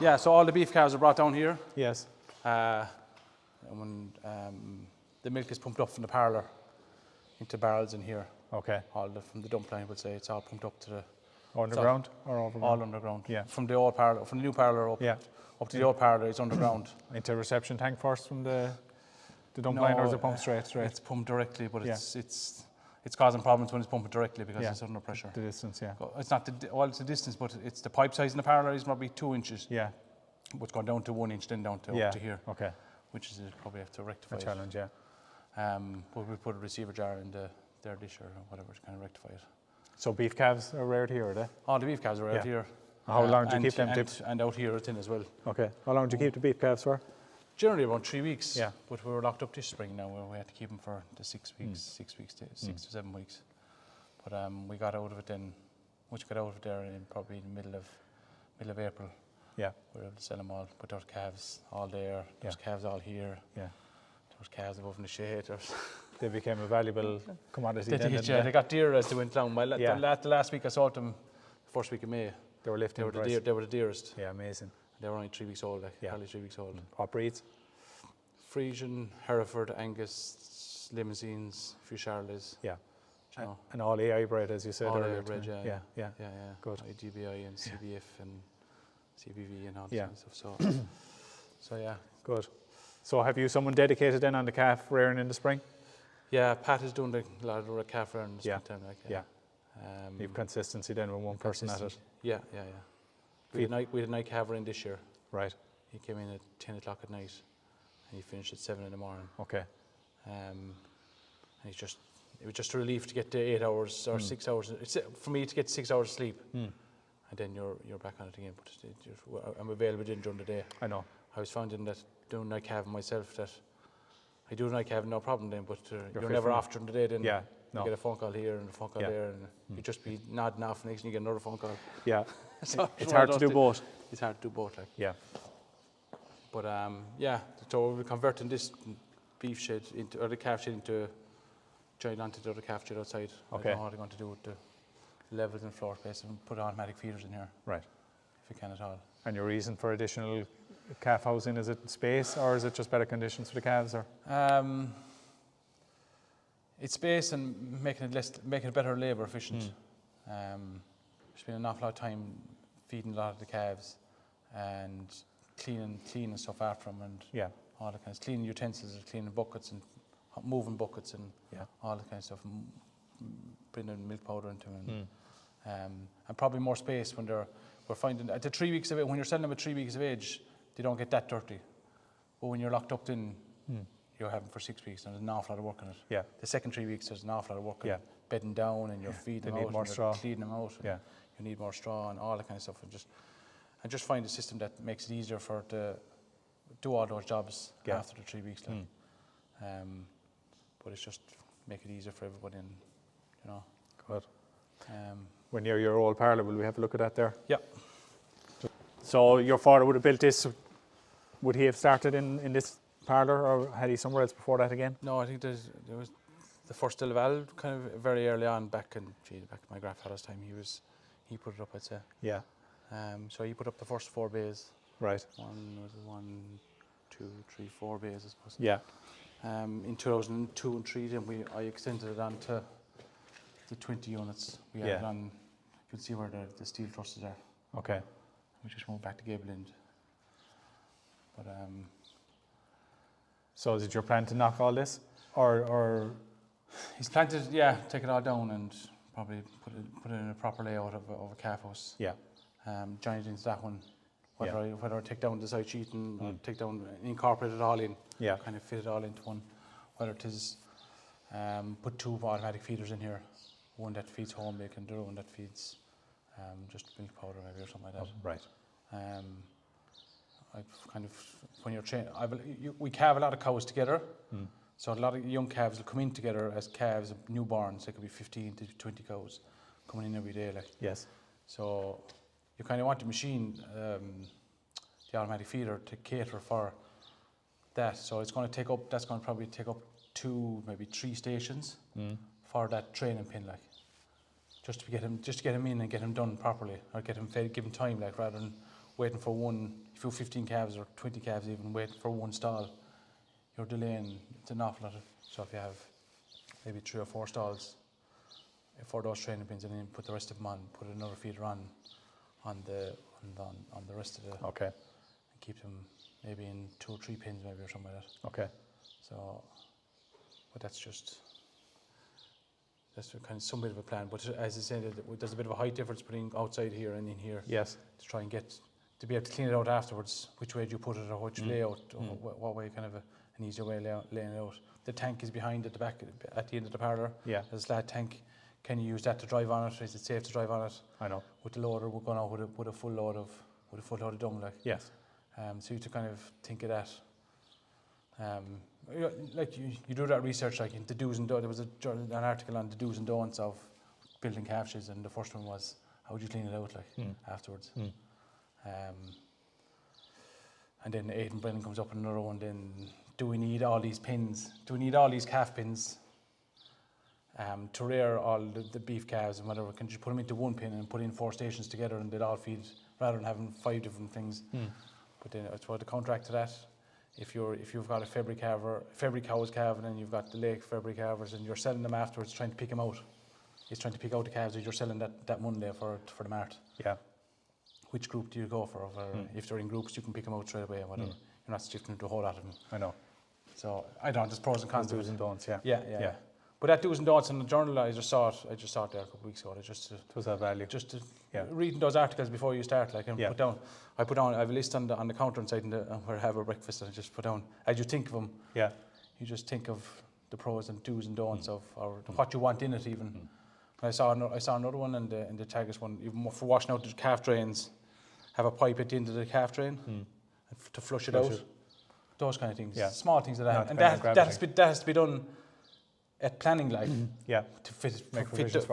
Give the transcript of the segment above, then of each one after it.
Yeah, so all the beef calves are brought down here. Yes. And when the milk is pumped up from the parlour into barrels in here. Okay. From the dump line, I would say, it's all pumped up to the... Underground or overground? All underground. Yeah. From the old parlour, from the new parlour up to the old parlour, it's underground. Into reception tank first from the dump line, or is it pumped straight? It's pumped directly, but it's causing problems when it's pumped directly because it's under pressure. The distance, It's not it's the distance, but it's the pipe size in the parlour is probably 2 inches. Yeah. But it's gone down to 1 inch, then down to up to here. Okay. Which is probably have to rectify A challenge, But we put a receiver jar in their dish or whatever to kind of rectify it. So beef calves are reared here, are they? All the beef calves are out here. How long do you keep them? And out here within as well. Okay. How long do you keep the beef calves for? Generally about 3 weeks. Yeah. But we were locked up this spring now where we had to keep them for the 6 weeks, 6 to 7 weeks. But we got out of it then, which got out of it there in probably the middle of April. Yeah. We were able to sell them all, but there was calves all there, there was calves all here. Yeah. There was calves above in the shade. They became a valuable commodity. They got dearer as they went down. The last week I sold them, the first week of May. They were lifting the price. They were the dearest. Yeah, amazing. They were only 3 weeks old, probably 3 weeks old. What breeds? Frisian, Hereford, Angus, Limousines, Fiachra Liston. Yeah. And all AI bred, as you said all earlier. AI bred, yeah. Good. DBI and CBF and CBV and all that kind of stuff. So yeah. Good. So have you someone dedicated then on the calf rearing in the spring? Yeah, Pat is doing a lot of calf rearing in the springtime. You have consistency then with one person at it? Yeah. We had a night calf in this year. Right. He came in at 10 o'clock at night and he finished at 7 in the morning. Okay. And it was just a relief to get to 8 hours or 6 hours. It's for me to get 6 hours sleep, and then you're back on it again. But I'm available during the day. I know. I was finding that doing night calving myself that I do night calving no problem then, but you're never off during the day. Then you get a phone call here and a phone call there, and you just be nodding off, and next thing you get another phone call. Yeah. So it's hard to do both. It's hard to do both, like. Yeah. But so we're converting this beef shed or the calf shed into join onto the other calf shed outside. Okay. I don't know what they're going to do with the levels and floor space and put automatic feeders in here. Right. If you can at all. And your reason for additional calf housing, is it space or is it just better conditions for the calves? Or it's space and making it better labour efficient. There's been an awful lot of time feeding a lot of the calves and cleaning stuff after them and all the kinds of cleaning utensils, cleaning buckets and moving buckets and all that kind of stuff, bringing milk powder into them, and probably more space when we're finding at the 3 weeks of age. When you're selling them at 3 weeks of age, they don't get that dirty. But when you're locked up in, you're having for 6 weeks, and there's an awful lot of work in it. Yeah. The second 3 weeks, there's an awful lot of work in bedding down and you're feeding them out. They need more straw. Cleaning them out. Yeah. You need more straw and all that kind of stuff, and just find a system that makes it easier for it to do all those jobs after the 3 weeks. But it's just make it easier for everybody, and Good. When you're your old parlour, will we have a look at that there? Yeah. So your father would have built this. Would he have started in this parlour, or had he somewhere else before that again? No, I think there was the first Delaval kind of very early on back in my grandfather's time. He put it up, I'd say. Yeah. So he put up the first 4 bays. Right. One, 2, 3, 4 bays, I suppose. Yeah. In 2002 and 3, then I extended it on to the 20 units. We had it on. You can see where the steel trusses are. Okay. We just moved back to gable end. But so is it your plan to knock all this, or he's planned to take it all down and probably put it in a proper layout of a calf house. Yeah. Join it into that one. Whether I take down the side sheet and take down, incorporate it all in. Yeah. Kind of fit it all into one. Whether it is put 2 automatic feeders in here, one that feeds home milk and the other one that feeds just milk powder maybe or something like that. Right. I've kind of, when you're training, we calve a lot of cows together. So a lot of young calves will come in together as calves, newborns. There could be 15 to 20 cows coming in every day. Like. Yes. So you kind of want the machine, the automatic feeder, to cater for that. So it's going to take up. That's going to probably take up 2, maybe 3 stations for that training pin, like, just to get him in and get him done properly, or get him fed, give him time, like, rather than waiting for one, if you have 15 calves or 20 calves even, waiting for one stall, you're delaying, it's an awful lot of, so if you have maybe 3 or 4 stalls for those training pins and then put the rest of them on, put another feeder on the rest of the, Okay. and keep them maybe in 2 or 3 pins maybe or something like that. Okay. So, but that's kind of some bit of a plan. But as I said, there's a bit of a height difference between outside here and in here. Yes. To try and get, to be able to clean it out afterwards, which way do you put it or which layout, or what way, kind of an easier way laying it out. The tank is behind at the back, at the end of the parlour. Yeah. There's a flat tank. Can you use that to drive on it? Is it safe to drive on it? I know. With the loader, we're going out with a full load of dung, like. Yes. So you have to kind of think of that. Like you do that research, like in the do's and don'ts. There was an article on the do's and don'ts of building calf sheds, and the first one was how would you clean it out, like afterwards. And then Aidan Brennan comes up with another one. Then, do we need all these pins? Do we need all these calf pins to rear all the beef calves and whatever? Can you just put them into one pin and put in 4 stations together, and they'll all feed rather than having 5 different things? But then it's what the contract to that. If you've got a February cows calving and you've got the lake February calvers and you're selling them afterwards, trying to pick them out. It's trying to pick out the calves that you're selling that Monday for the mart. Yeah. Which group do you go for? If they're in groups, you can pick them out straight away. Whatever. You're not shifting into a whole lot of them. I know. So I don't. There's pros and cons. Do's and don'ts. Yeah. Yeah. But that do's and don'ts in the journal, I just saw it there a couple of weeks ago. It was that value. Just to reading those articles before you start, like, and I have a list on the counter inside where I have a breakfast, and I just put down as you think of them. Yeah. You just think of the pros and do's and don'ts of or what you want in it even. I saw another one in the Tagus one, even more for washing out the calf drains. Have a pipe at the end of the calf drain to flush it out. Those kind of things, small things like that, and that has to be done at planning, like to make provisions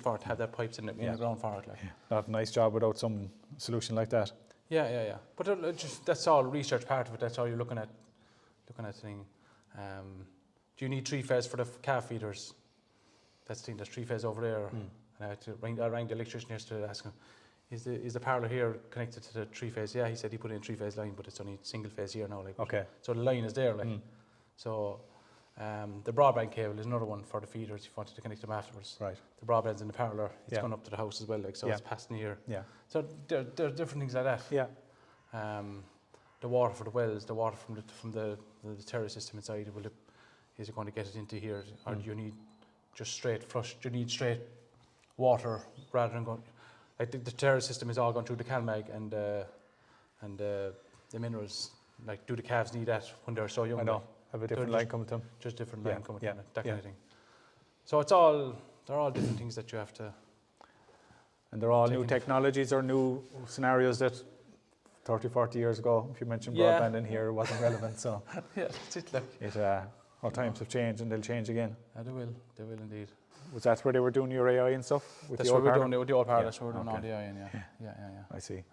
for it, to have that pipes in the ground for it, like. Not a nice job without some solution like that. Yeah. But that's all research part of it. That's all you're looking at thing. Do you need 3 phase for the calf feeders? That's the thing. There's 3 phase over there. And I rang the electrician yesterday to ask him, is the parlour here connected to the 3 phase? Yeah, he said he put in 3 phase line, but it's only single phase here now, like. Okay. So the line is there, like. So the broadband cable is another one for the feeders if you wanted to connect them afterwards. Right. The broadband's in the parlour. It's gone up to the house as well, like, so it's passing here. Yeah. So there are different things like that. Yeah. The water for the wells, the water from the terrace system inside, is it going to get it into here, or do you need just straight flush? Do you need straight water rather than going? Like the terrace system is all going through the CalMag and the minerals. Like, do the calves need that when they're so young? I know. Have a different line coming to them. Just different line coming to them, that kind of thing. So they're all different things that you have to. And they're all new technologies or new scenarios that 30, 40 years ago, if you mentioned broadband in here, it wasn't relevant. So that's it. Like. All times have changed and they'll change again. They will indeed. Was that where they were doing your AI and stuff? That's what we're doing with the old parlour. That's where we're doing all the AI in, yeah. I see.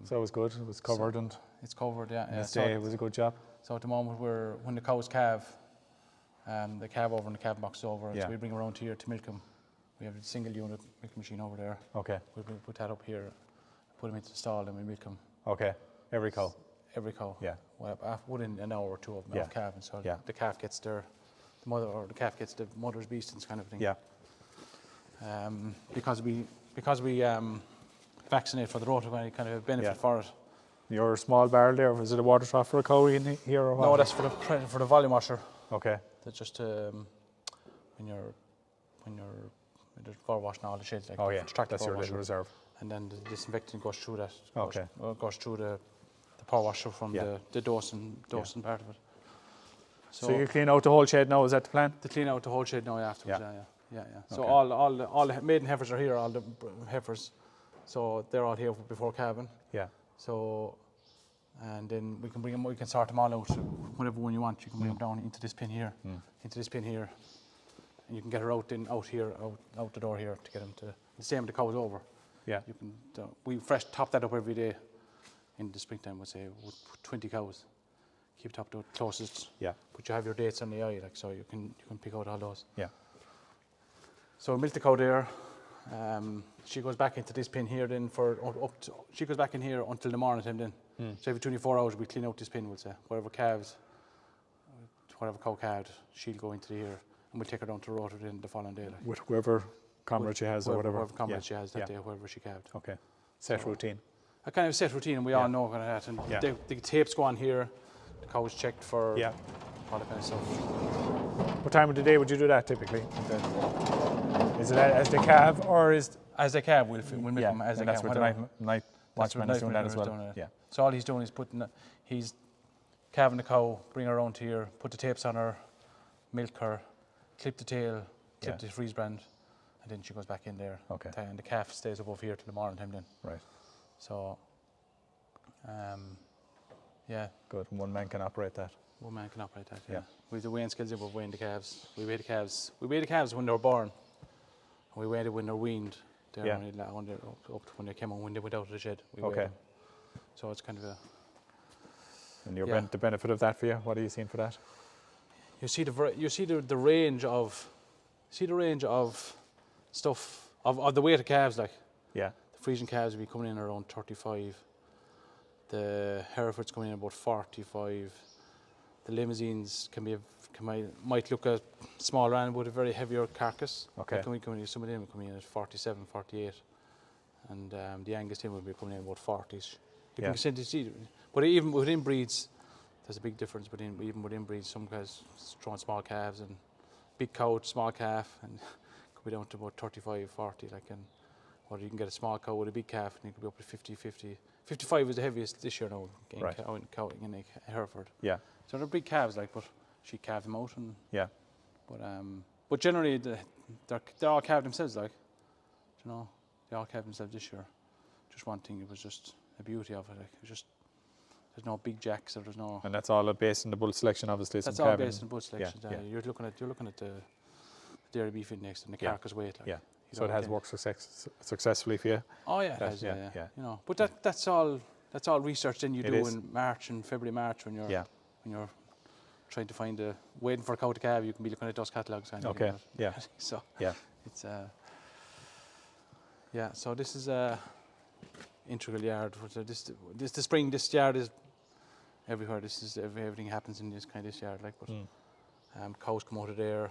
So it was good. It was covered and it's covered, yeah. It was a good job. So at the moment when the cows calve, they calve over and the calve box is over. So we bring them around here to milk them. We have a single unit milk machine over there. Okay. We put that up here, put them into the stall, and we milk them. Okay. Every cow. Every cow. Yeah. Well, within an hour or two of them calving, so the calf gets the mother's beastings kind of thing. Yeah. Because we vaccinate for the rotavirus, kind of a benefit for it. Your small barrel there, was it a water trough for a cow in here or what? No, that's for the volume washer. Okay. That's just when you're for washing all the sheds, like that's your little reserve. And then the disinfectant goes through that. Goes through the power washer from the dosing part of it. So you clean out the whole shed now, is that the plan? To clean out the whole shed now afterwards, yeah. So all the maiden heifers are here, all the heifers. So they're all here before calving. Yeah. So, and then we can sort them all out, whatever one you want. You can bring them down into this pin here, and you can get her out the door here to get them to the same with the cows over. Yeah. You can we top that up every day. In the springtime, we'd say 20 cows. Keep top to the closest. Yeah. But you have your dates on the eye, like, so you can pick out all those. Yeah. So milk the cow there, She goes back into this pen here then she goes back in here until the morning time then. So every 24 hours we clean out this pen, we'll say. Whatever cow calved, she'll go into here and we'll take her down to the rotor then the following day. With whoever comrade she has or whatever. Whoever comrade she has that day, whoever she calved. Okay. Set routine. A kind of set routine, and we all know kind of that. And the tapes go on here, the cow's checked for all that kind of stuff. What time of the day would you do that typically? Is it as they calve or is... As they calve, we'll make them as they calve. That's what the night watchman is doing that as well. Yeah. So all he's doing is he's calving the cow, bring her around here, put the tapes on her, milk her, clip the tail, clip the freeze brand, and then she goes back in there. Okay. And the calf stays above here till the morning time then. Right. So, Good. One man can operate that. One man can operate that, yeah. We have the weighing skills above weighing the calves. We weigh the calves. We weigh the calves when they were born. And we weighed it when they're weaned. They're only up to when they came on, when they went out of the shed. We weighed them. So it's kind of a... And the benefit of that for you, what are you seeing for that? You see the range of stuff, of the weight of calves, like. Yeah. The Frisian calves will be coming in around 35. The Herefords coming in about 45. The limousines might look a smaller animal with a very heavier carcass. Okay. Some of them coming in at 47, 48. And the Angus team will be coming in about 40s. You can see, but even within breeds, there's a big difference even within breeds. Some guys throwing small calves and big cow, small calf, and could be down to about 35, 40. Or you can get a small cow with a big calf, and you could be up to 50, 50. 55 is the heaviest this year now in a Hereford. Yeah. So they're big calves, but she calved them out, and but generally they all calved themselves, they all calved themselves this year. Just one thing, it was just the beauty of it, it was just there's no big jacks or there's no. And that's all based on the bull selection, obviously. That's all based on bull selection. You're looking at the dairy beef index and the carcass weight. So it has worked successfully for you. Oh yeah, it has. Yeah. But that's all research then you do in February, March when you're trying to find waiting for a cow to calve. You can be looking at those catalogues. Okay. Yeah. So it's So this is a integral yard. This the spring. This yard is everywhere. This is everything happens in this yard. Cows come out of there.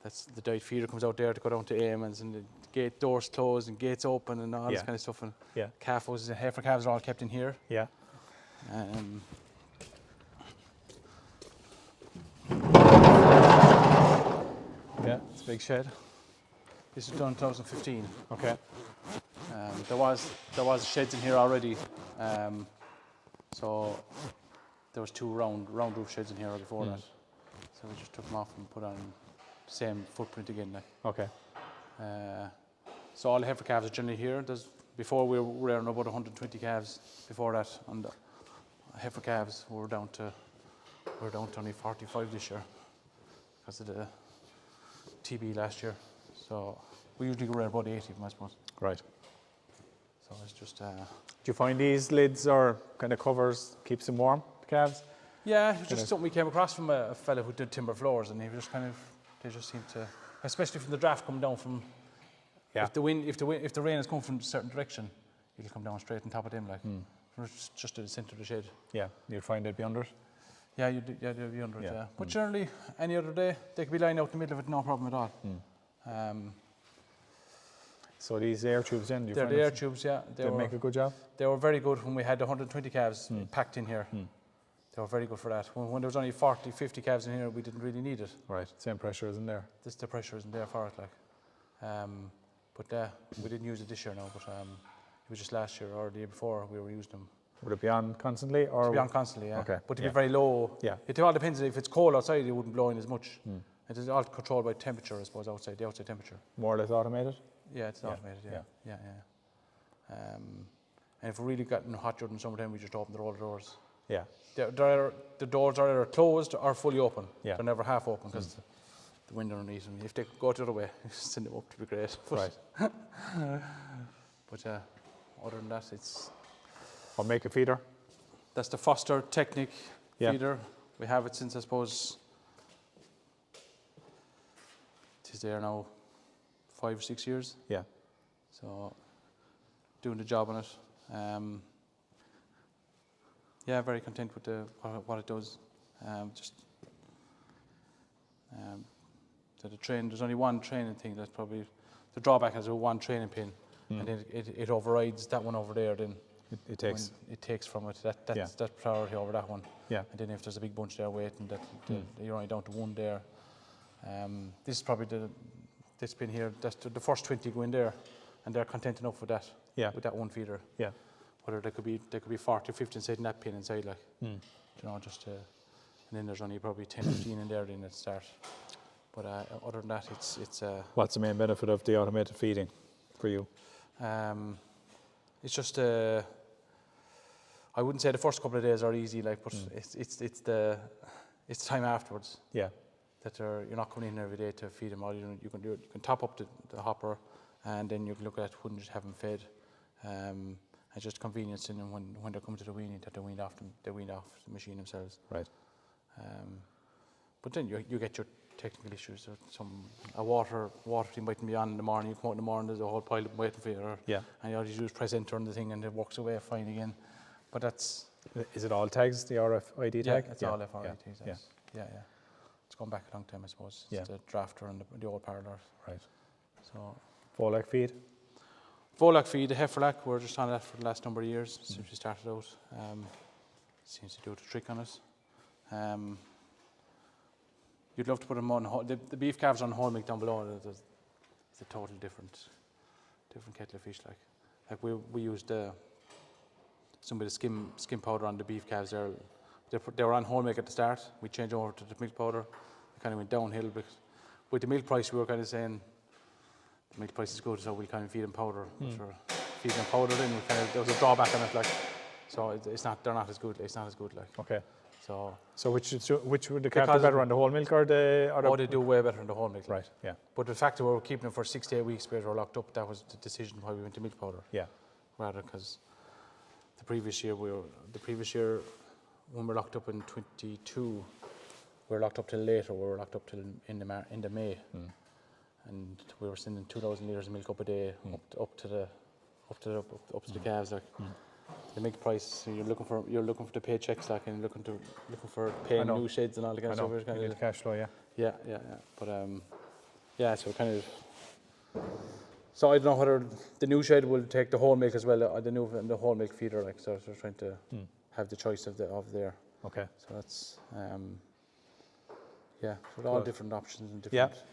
That's the diet feeder comes out there to go down to Eamon's, and the gate doors closed and gates open and all this kind of stuff. And calf houses and heifer calves are all kept in here. Yeah. It's a big shed. This was done in 2015. Okay. There was sheds in here already. So there was 2 round roof sheds in here before that. So we just took them off and put on same footprint again. Okay. So all the heifer calves are generally here. Before we were around about 120 calves. Before that, on the heifer calves, we're down to only 45 this year because of the TB last year. So we usually go around about 80 of them, I suppose. Right. So it's just. Do you find these lids or kind of covers keeps them warm, the calves? Yeah, it's just something we came across from a fella who did timber floors, and they just seem to, especially from the draft coming down from. Yeah. If the rain is coming from a certain direction, it'll come down straight on top of them, just to the centre of the shed. Yeah, you'd find they'd be under it. Yeah, they'd be under it. Yeah. But generally, any other day, they could be lying out in the middle of it, no problem at all. So these air tubes then? They're the air tubes, yeah. They make a good job? They were very good when we had 120 calves packed in here. They were very good for that. When there was only 40, 50 calves in here, we didn't really need it. Right, same pressure isn't there? The pressure isn't there for it, but we didn't use it this year now, but it was just last year or the year before we were using them. Would it be on constantly? Or to be on constantly, yeah. Okay. But to be very low, it all depends. If it's cold outside, it wouldn't blow in as much. It is all controlled by temperature, I suppose, the outside temperature. More or less automated? Yeah, it's automated, yeah. And if we're really getting hot during the summertime, we just open the roller doors. Yeah. The doors are either closed or fully open. Yeah. They're never half open because the wind underneath them. If they could go the other way, send them up to be great. Right. But other than that, it's... Or make a feeder? That's the Foster Technic feeder. We have it since, I suppose, it is there now 5 or 6 years. Yeah. So doing the job on it. Yeah, very content with what it does. So there's only one training thing. That's probably the drawback is one training pin, and then it overrides that one over there. Then it takes from it. That's priority over that one. Yeah. And then if there's a big bunch there waiting, you're only down to one there. This is probably this pin here. That's the first 20 go in there, and they're content enough with that. Yeah. With that one feeder. Yeah. Whether there could be 40 or 50 inside in that pin inside, like you know, and then there's only probably 10 or 15 in there then at the start. But other than that, it's. What's the main benefit of the automated feeding for you? It's just I wouldn't say the first couple of days are easy, like, but it's the time afterwards. Yeah. That you're not coming in every day to feed them all. You can top up the hopper, and then you can look at when you just have them fed. It's just convenience in them when they're coming to the weaning that they wean off the machine themselves. Right. But then you get your technical issues. A water thing mightn't be on in the morning. You come out in the morning, there's a whole pile of them waiting for you. And all you do is press enter on the thing and it works away fine again. But that's... Is it all tags, the RFID tag? Yeah, it's all RFID tags. Yeah. It's gone back a long time, I suppose. It's the drafter and the old parlour. Right. So... Volak feed? Volak feed, the Fiachra, we're just on that for the last number of years since we started out. Seems to do the trick on us. You'd love to put them on the beef calves on whole milk down below. It's a totally different kettle of fish. Like we used some of the skim powder on the beef calves there. They were on whole milk at the start. We changed over to the milk powder. We kind of went downhill, but with the milk price, we were kind of saying the milk price is good, so we kind of feed them powder. Feed them powder, then there was a drawback on it, like, so they're not as good. It's not as good, like. Okay. So which would the calf do better on, the whole milk or the other? Oh, they do way better on the whole milk. Right. Yeah. But the fact that we were keeping them for 6 to 8 weeks because we were locked up, that was the decision why we went to milk powder. Yeah. Rather because the previous year when we were locked up in 22, we were locked up till later. We were locked up till in the May, and we were sending 2,000 litres of milk up a day up to the calves, like. The milk price, so you're looking for the paychecks, like, and looking for paying new sheds and all the kind of stuff. You get the cash flow, yeah. But so kind of. So I don't know whether the new shed will take the whole milk as well, the whole milk feeder, like, so we're trying to have the choice of there. Okay. So that's so all different options and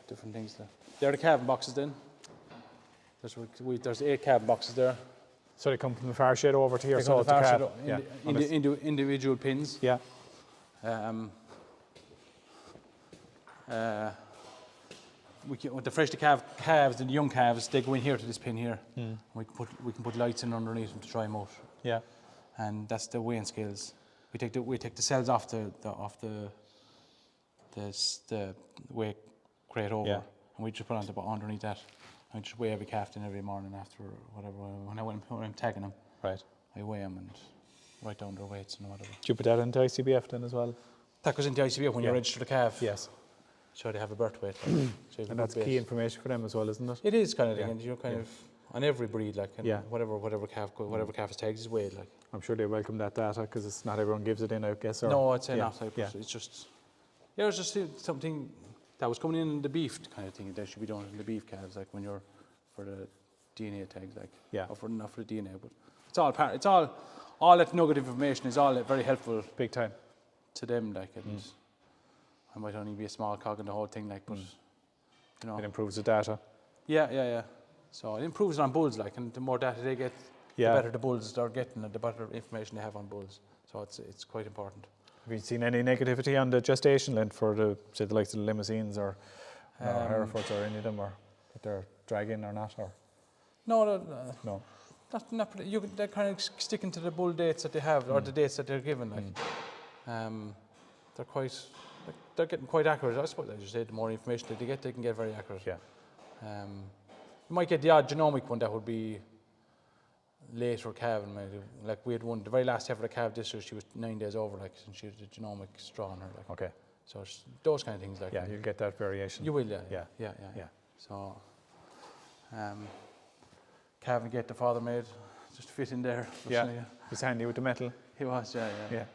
different things there. They're the calving boxes then. There's 8 calving boxes there. So they come from the far shed over to here, so it's individual pins. Yeah. With the freshly calves and the young calves, they go in here to this pin here. We can put lights in underneath them to dry them out. Yeah. And that's the weighing scales. We take the cells off the weigh crate over, and we just put on underneath that. I just weigh every calf in every morning after whatever. When I'm tagging them, right, I weigh them and write down their weights and whatever. Do you put that into ICBF then as well? That goes into ICBF when you register the calf. Yes. So they have a birth weight. So and that's key information for them as well, isn't it? It is kind of thing, and you're kind of on every breed, like, and whatever calf is tagged is weighed, like. I'm sure they welcome that data because it's not everyone gives it in, I guess. Or, no, I'd say not. It's just it's just something that was coming in the beef kind of thing. That should be done in the beef calves, like when you're for the DNA tags, like, or not for the DNA, but it's all that nugget of information is all very helpful, big time, to them, like, and I might only be a small cog in the whole thing, like, but you know, it improves the data. Yeah. So it improves it on bulls, like, and the more data they get, the better the bulls are getting, and the better information they have on bulls. So it's quite important. Have you seen any negativity on the gestation length for the likes of the limousines or Herefords or any of them, or that they're dragging or not? Or no. Not they're kind of sticking to the bull dates that they have, or the dates that they're given. Like, they're getting quite accurate. I suppose, as you say, the more information that they get, they can get very accurate. Yeah. You might get the odd genomic one that would be later calving. Like we had one, the very last heifer calved this year, she was 9 days over, like, and she had a genomic straw on her. Like. Okay. So those kind of things, like. Yeah, you'll get that variation. You will, yeah. So, calving gate the father made, just fit in there. Yeah. He's handy with the metal. He was, yeah. Yeah.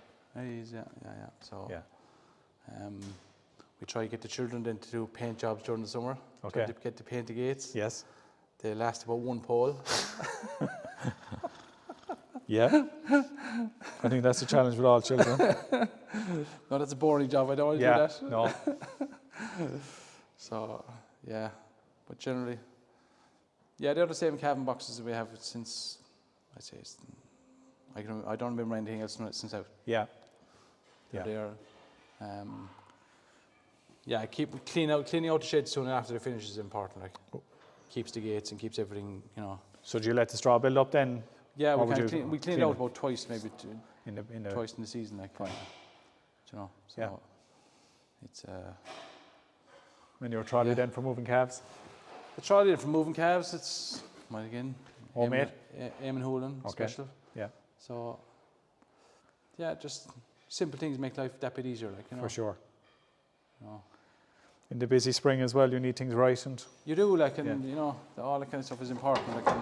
So, Yeah. we try to get the children then to do paint jobs during the summer. Okay. To get to paint the gates. Yes. They last about one pole. Yeah. I think that's a challenge with all children. No, that's a boring job. I don't want to do that. No. So, yeah. But generally, they're the same calving boxes that we have since, I'd say, I don't remember anything else since out. Yeah. They're there. Cleaning out the sheds soon after the finish is important. Like, keeps the gates and keeps everything, So do you let the straw build up then? Yeah, we clean it out about twice, maybe twice in the season. Like, fine. So it's. And your trolley then for moving calves? The trolley for moving calves, it's mine again. Homemade? Eamon Hoolan, Okay. special. Yeah. So, just simple things make life that bit easier, like, For sure. No. In the busy spring as well, you need things right, and You do, like, and all that kind of stuff is important. Like,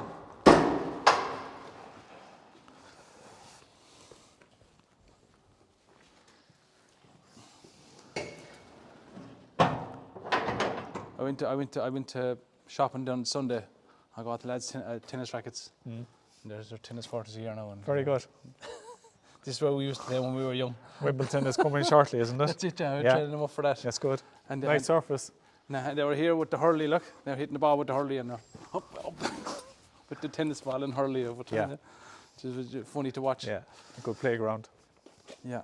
I went to shopping down Sunday. I got the lads tennis rackets. And there's their tennis forties here now. And very good. this is what we used to play when we were young. Wimbledon is coming shortly, isn't it? That's it. We're training them up for that. That's good. And Nice surface. They were here with the hurley. Look, they're hitting the ball with the hurley and they're up with the tennis ball and hurley over. Yeah. It was funny to watch. Yeah, a good playground. Yeah.